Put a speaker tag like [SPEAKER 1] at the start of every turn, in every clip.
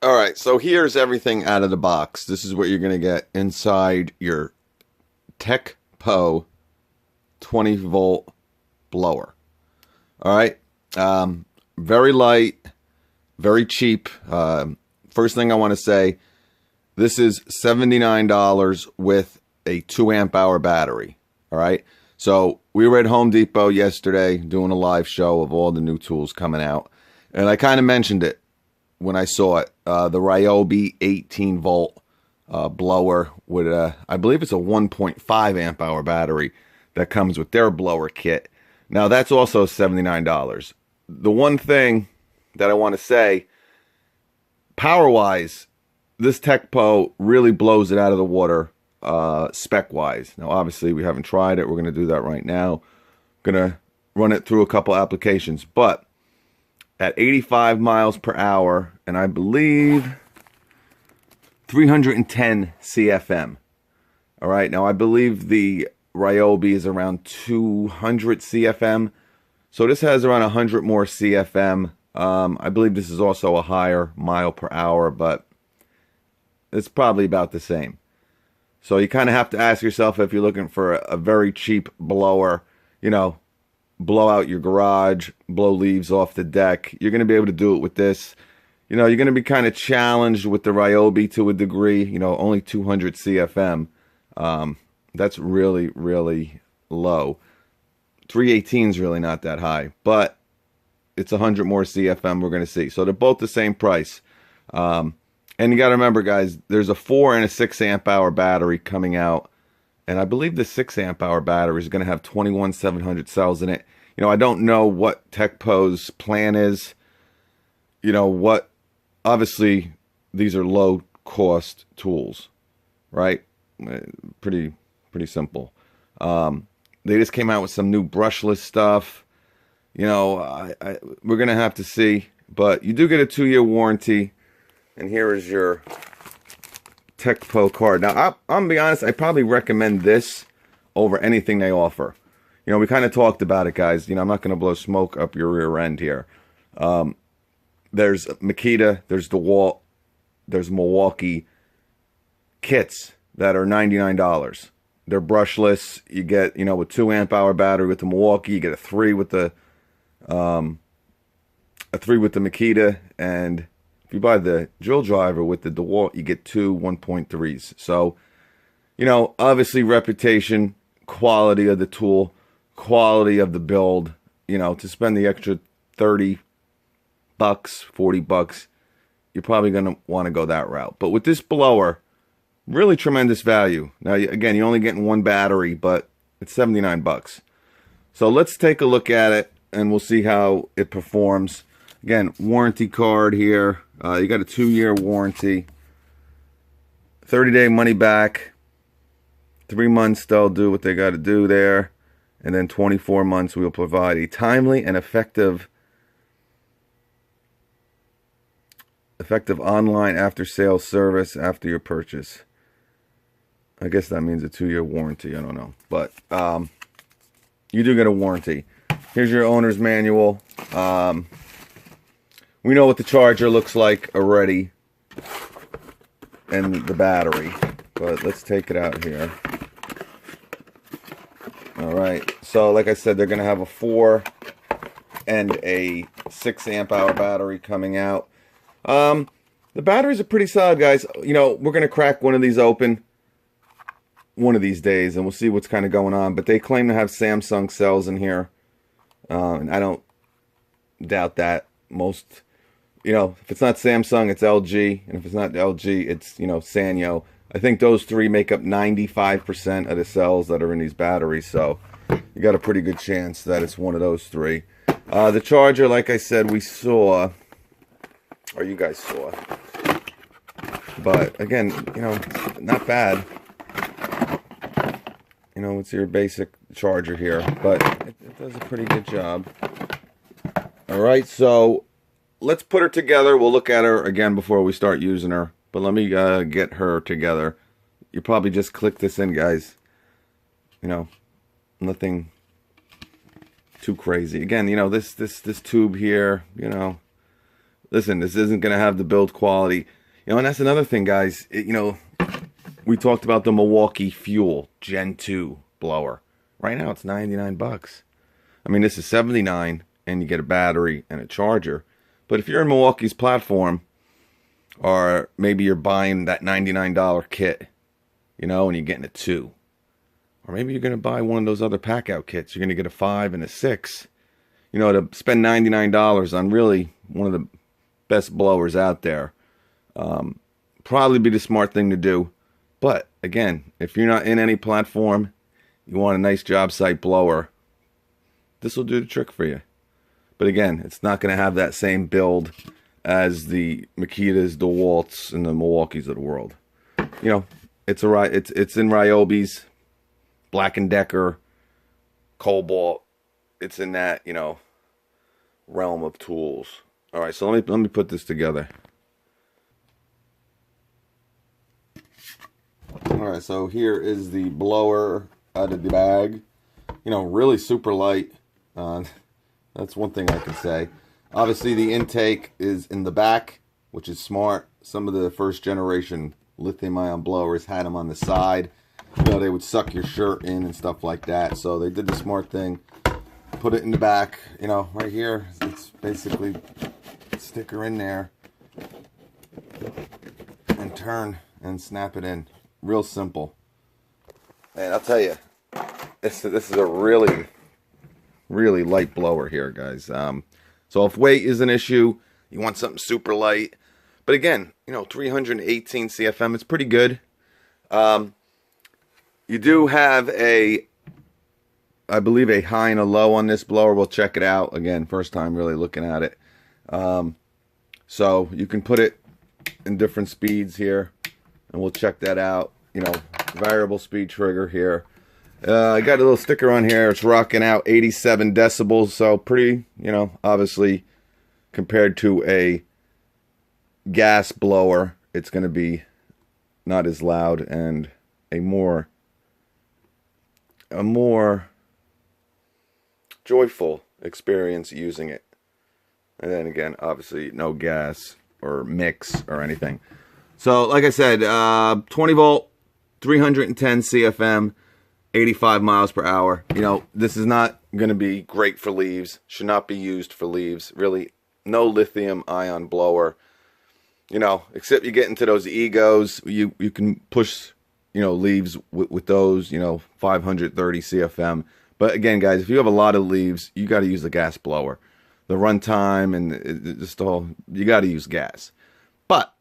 [SPEAKER 1] All right, so here's everything out of the box. This is what you're going to get inside your Teccpo 20-volt blower. All right, very light, very cheap. First thing I want to say, this is $79 with a 2 amp hour battery. All right, so we were at Home Depot yesterday doing a live show of all the new tools coming out, and I kind of mentioned it when I saw it. The Ryobi 18-volt blower with I believe it's a 1.5 amp hour battery that comes with their blower kit. Now that's also $79. The one thing that I want to say, power-wise, this Teccpo really blows it out of the water spec-wise. Now obviously we haven't tried it. We're going to do that right now. Going to run it through a couple applications, but at 85 miles per hour, and I believe 310 CFM. All right, now I believe the Ryobi is around 200 CFM. So this has around 100 more CFM. I believe this is also a higher mile per hour, but it's probably about the same. So you kind of have to ask yourself, if you're looking for a very cheap blower, you know, blow out your garage, blow leaves off the deck, you're going to be able to do it with this. You know, you're going to be kind of challenged with the Ryobi to a degree. You know, only 200 CFM. That's really, really low. 318 is really not that high, but it's 100 more CFM we're going to see. So they're both the same price. And you got to remember, guys, there's a 4 and a 6 amp hour battery coming out. And I believe the 6 amp hour battery is going to have 21,700 cells in it. You know, I don't know what Teccpo's plan is. You know, what, obviously, these are low cost tools, right? Pretty simple. They just came out with some new brushless stuff. You know, we're going to have to see. But you do get a 2-year warranty. And here is your Teccpo card. Now, I'm going to be honest, I probably recommend this over anything they offer. You know, we kind of talked about it, guys. You know, I'm not going to blow smoke up your rear end here. There's Makita, there's DeWalt, there's Milwaukee kits that are $99. They're brushless. You get, you know, with 2 amp hour battery with the Milwaukee, you get a 3 with the Makita, and if you buy the drill driver with the DeWalt, you get 2 1.3s. So, you know, obviously reputation, quality of the tool, quality of the build, you know, to spend the extra 30 bucks, 40 bucks, you're probably going to want to go that route. But with this blower, really tremendous value. Now, again, you're only getting 1 battery, but it's 79 bucks. So let's take a look at it, and we'll see how it performs. Again, warranty card here. You got a 2-year warranty, 30-day money back, 3 months they'll do what they got to do there, and then 24 months we'll provide a timely and effective online after-sales service after your purchase. I guess that means a 2-year warranty. I don't know, but you do get a warranty. Here's your owner's manual. We know what the charger looks like already, and the battery, but let's take it out here. All right, so like I said, they're going to have a 4 and a 6 amp hour battery coming out. The batteries are pretty solid, guys. You know, we're going to crack one of these open one of these days, and we'll see what's kind of going on, but they claim to have Samsung cells in here, and I don't doubt that. Most, you know, if it's not Samsung, it's LG, and if it's not LG, it's, you know, Sanyo. I think those 3 make up 95% of the cells that are in these batteries, so you got a pretty good chance that it's one of those 3. The charger, like I said, we saw, or you guys saw. But again, not bad. It's your basic charger here, but it does a pretty good job. All right, so let's put her together. We'll look at her again before we start using her. But let me get her together. You probably just click this in, guys. Nothing too crazy. Again, this tube here, listen, this isn't going to have the build quality. And that's another thing, guys. We talked about the Milwaukee Fuel Gen 2 blower. Right now it's 99 bucks. I mean, this is 79 and you get a battery and a charger. But if you're in Milwaukee's platform, or maybe you're buying that $99 kit, and you're getting a 2. Or maybe you're going to buy one of those other pack-out kits. You're going to get a 5 and a 6. To spend $99 on really one of the best blowers out there. Probably be the smart thing to do. But, again, if you're not in any platform, you want a nice job site blower, this will do the trick for you. But, again, it's not going to have that same build as the Makitas, DeWalt's, and the Milwaukee's of the world. It's in Ryobi's, Black & Decker, Cobalt. It's in that, realm of tools. All right, so let me put this together. All right, so here is the blower out of the bag. Really super light. That's one thing I can say. Obviously, the intake is in the back, which is smart. Some of the first generation lithium-ion blowers had them on the side. They would suck your shirt in and stuff like that. So they did the smart thing. Put it in the back. Right here, it's basically stick her in there and turn and snap it in. Real simple. And I'll tell you, this is a really, really light blower here, guys. So if weight is an issue, you want something super light. But again, 318 CFM, it's pretty good. You do have I believe a high and a low on this blower. We'll check it out. Again, first time really looking at it. So you can put it in different speeds here, and we'll check that out. Variable speed trigger here. I got a little sticker on here. It's rocking out 87 decibels. So pretty, obviously compared to a gas blower, it's going to be not as loud and a more joyful experience using it. And then again, obviously no gas or mix or anything. So like I said, 20 volt, 310 CFM, 85 miles per hour. This is not going to be great for leaves. Should not be used for leaves. Really, no lithium ion blower. Except you get into those egos, you can push, leaves with those, 530 CFM. But again, guys, if you have a lot of leaves, you got to use the gas blower. The runtime and just the whole, you got to use gas. But,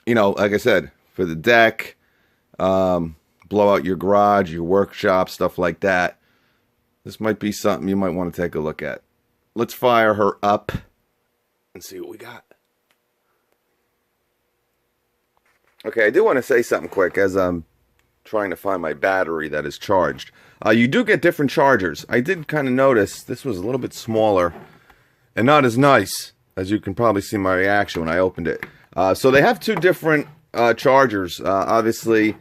[SPEAKER 1] like I said, for the deck, blow out your garage, your workshop, stuff like that, this might be something you might want to take a look at. Let's fire her up and see what we got. Okay, I do want to say something quick as I'm trying to find my battery that is charged. You do get different chargers. I did kind of notice this was a little bit smaller and not as nice, as you can probably see my reaction when I opened it. So they have two different chargers, obviously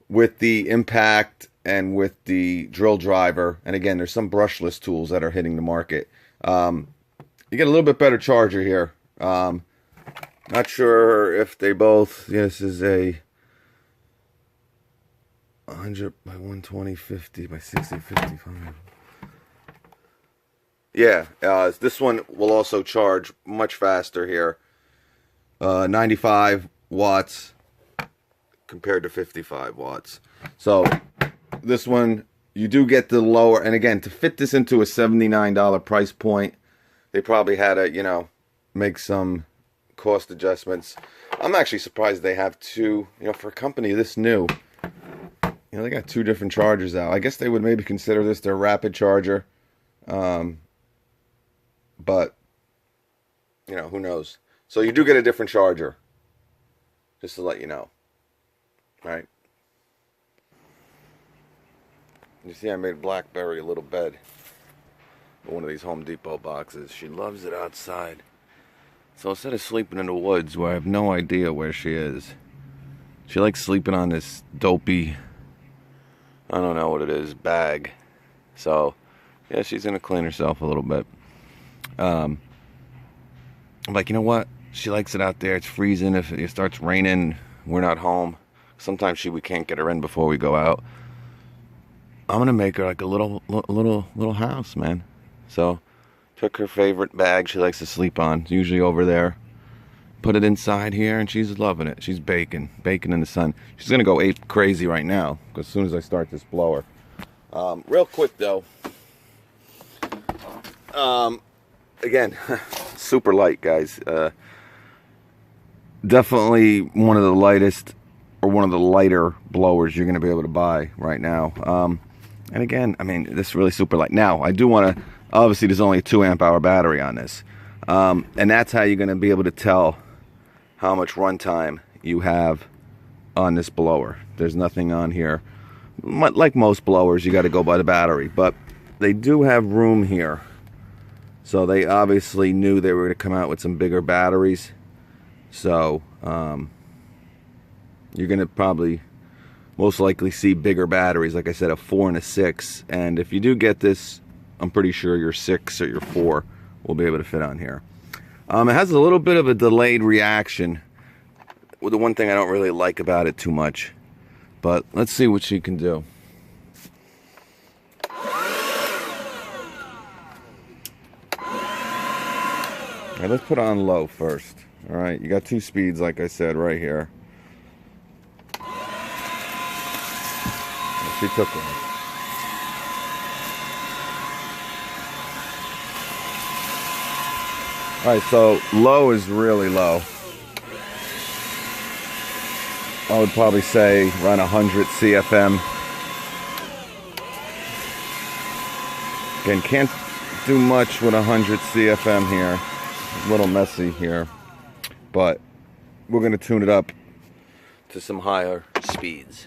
[SPEAKER 1] with the impact and with the drill driver. And again, there's some brushless tools that are hitting the market. You get a little bit better charger here. Not sure if they both, this is a 100 by 120, 50 by 60, 55. Yeah, this one will also charge much faster here. 95 watts compared to 55 watts. So this one, you do get the lower, and again, to fit this into a $79 price point, they probably had to, make some cost adjustments. I'm actually surprised they have two, for a company this new, they got two different chargers out. I guess they would maybe consider this their rapid charger. But, who knows. So you do get a different charger. Just to let you know. Right? You see I made Blackberry a little bed. One of these Home Depot boxes. She loves it outside. So instead of sleeping in the woods where I have no idea where she is, she likes sleeping on this dopey, I don't know what it is, bag. So, yeah, she's going to clean herself a little bit. I'm like, you know what? She likes it out there. It's freezing. If it starts raining, we're not home. Sometimes we can't get her in before we go out. I'm going to make her like a little house, man. So, took her favorite bag she likes to sleep on, it's usually over there. Put it inside here, and she's loving it. She's baking in the sun. She's gonna go ape crazy right now, because as soon as I start this blower. Real quick though. Again, super light, guys. Definitely one of the lightest, or one of the lighter blowers you're gonna be able to buy right now. And again, I mean, this is really super light. Now, I do want to. Obviously, there's only a 2 amp hour battery on this. And that's how you're going to be able to tell how much runtime you have on this blower. There's nothing on here. Like most blowers, you got to go by the battery. But they do have room here. So they obviously knew they were going to come out with some bigger batteries. So you're going to probably most likely see bigger batteries. Like I said, a 4 and a 6. And if you do get this, I'm pretty sure your 6 or your 4 will be able to fit on here. It has a little bit of a delayed reaction. Well, the one thing I don't really like about it too much. But let's see what she can do. Alright, let's put on low first. Alright, you got 2 speeds like I said right here. She took one. Alright, so low is really low. I would probably say around 100 CFM. Again, can't do much with 100 CFM here. A little messy here. But we're going to tune it up to some higher speeds.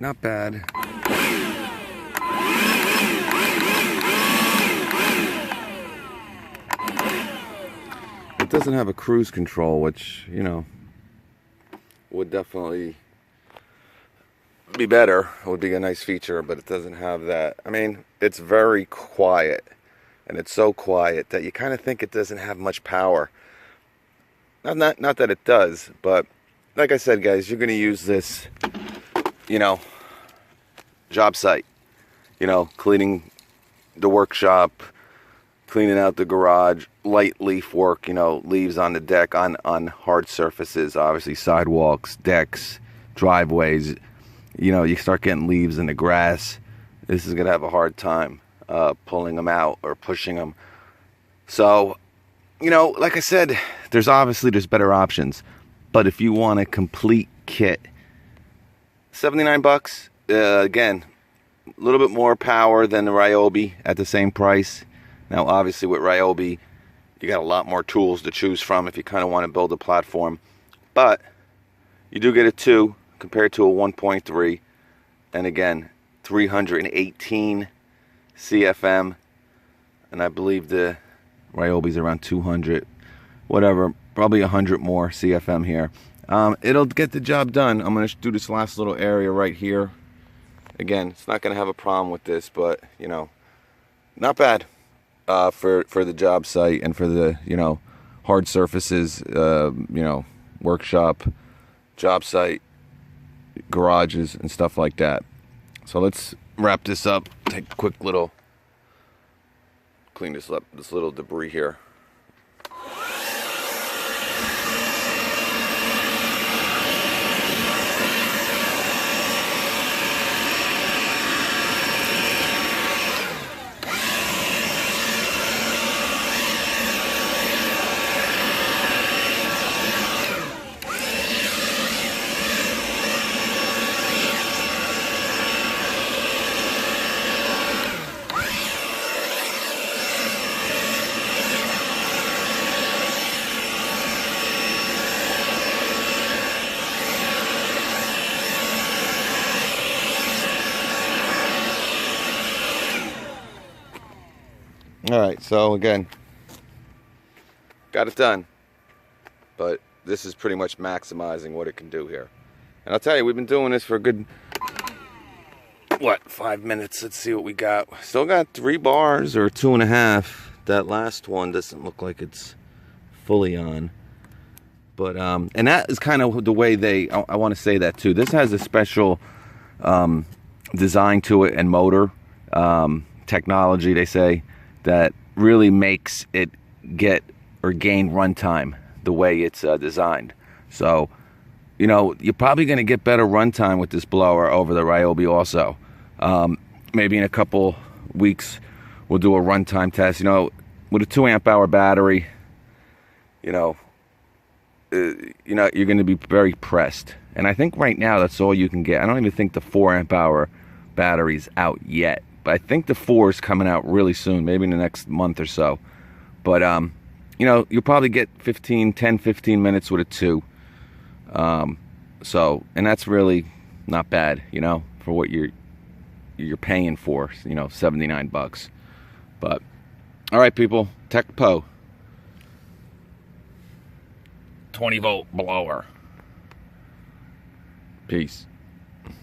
[SPEAKER 1] not bad. It doesn't have a cruise control, which, you know, would definitely be better. It would be a nice feature, but it doesn't have that. I mean, it's very quiet, and it's so quiet that you kind of think it doesn't have much power. Not that it does, but like I said, guys, you're going to use this, you know, job site, you know, cleaning the workshop, cleaning out the garage, light leaf work, you know, leaves on the deck, on hard surfaces, obviously sidewalks, decks, driveways. You know, you start getting leaves in the grass. This is going to have a hard time pulling them out or pushing them. So, you know, like I said, there's better options. But if you want a complete kit, $79, again, a little bit more power than the Ryobi at the same price. Now, obviously, with Ryobi, you got a lot more tools to choose from if you kind of want to build a platform. But you do get a 2 compared to a 1.3. And again, 318 CFM. And I believe the Ryobi's around 200. Whatever, probably 100 more CFM here. It'll get the job done. I'm going to do this last little area right here. Again, it's not going to have a problem with this, but, you know, not bad. For the job site and for the, you know, hard surfaces, you know, workshop, job site, garages, and stuff like that. So let's wrap this up. Take a quick little, clean this up, this little debris here. Alright, so again, got it done, but this is pretty much maximizing what it can do here. And I'll tell you, we've been doing this for a good, 5 minutes. Let's see what we got. Still got 3 bars or 2.5. That last one doesn't look like it's fully on. But, and that is kind of the way I want to say that too. This has a special design to it and motor technology, they say, that really makes it gain runtime the way it's designed. So, you know, you're probably going to get better runtime with this blower over the Ryobi also. Maybe in a couple weeks we'll do a runtime test. You know, with a 2 amp hour battery, you know, you're going to be very pressed. And I think right now that's all you can get. I don't even think the 4 amp hour battery's out yet. But I think the 4 is coming out really soon, maybe in the next month or so. But, you know, you'll probably get 10, 15 minutes with a 2. So, and that's really not bad, you know, for what you're paying for, you know, $79. But, all right, people, Teccpo 20-volt blower. Peace.